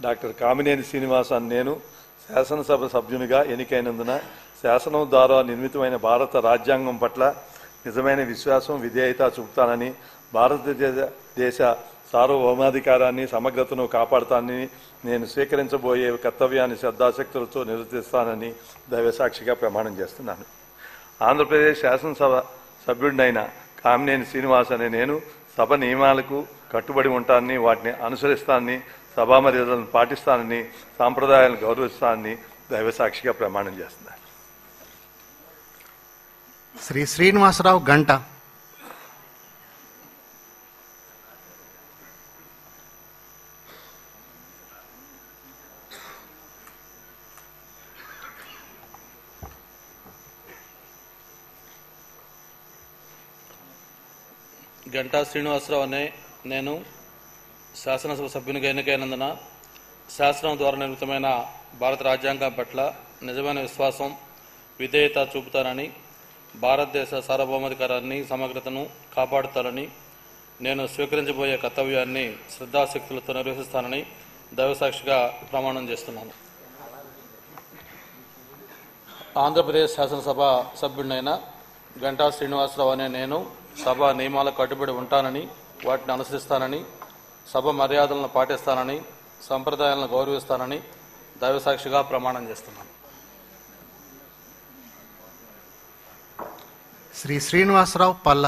Doctor Kamineni Srinivas అని నేను శాసనసభ సభ్యునిగా ఎన్నికైనందున శాసనం ద్వారా నిర్మితమైన భారత రాజ్యాంగం పట్ల నిజమైన విశ్వాసం విధేయత చూపుతానని, భారతదేశ సార్వభౌమాధికారాన్ని సమగ్రతను కాపాడుతానని, నేను స్వీకరించబోయే కర్తవ్యాన్ని శ్రద్ధాశక్తులతో నిర్వర్తిస్తానని దైవసాక్షిగా ప్రమాణం చేస్తున్నాను. ఆంధ్రప్రదేశ్ శాసనసభ సభ్యుడినైన కామినేని శ్రీనివాస్ అనే నేను సభ నియమాలకు కట్టుబడి ఉంటానని, వాటిని అనుసరిస్తానని, సభా మర్యాదలను పాటిస్తానని, సాంప్రదాయాలను గౌరవిస్తానని దైవసాక్షిగా ప్రమాణం చేస్తున్నాను. శ్రీ శ్రీనివాసరావు గంట. గంటా శ్రీనివాసరావు అనే నేను శాసనసభ సభ్యునిగా ఎన్నికైనందున శాసనం ద్వారా నిర్మితమైన భారత రాజ్యాంగం పట్ల నిజమైన విశ్వాసం విధేయత చూపుతానని, భారతదేశ సార్వభౌమాధికారాన్ని సమగ్రతను కాపాడుతానని, నేను స్వీకరించబోయే కర్తవ్యాన్ని శ్రద్ధాశక్తులతో నిర్వహిస్తానని దైవసాక్షిగా ప్రమాణం చేస్తున్నాను. ఆంధ్రప్రదేశ్ శాసనసభ సభ్యుడినైన గంటా శ్రీనివాసరావు అనే నేను సభ నియమాలకు కట్టుబడి ఉంటానని, వాటిని అనుసరిస్తానని, సభ మర్యాదలను పాటిస్తానని, సంప్రదాయాలను గౌరవిస్తానని దైవసాక్షిగా ప్రమాణం చేస్తున్నాను. శ్రీ శ్రీనివాసరావు పల్ల.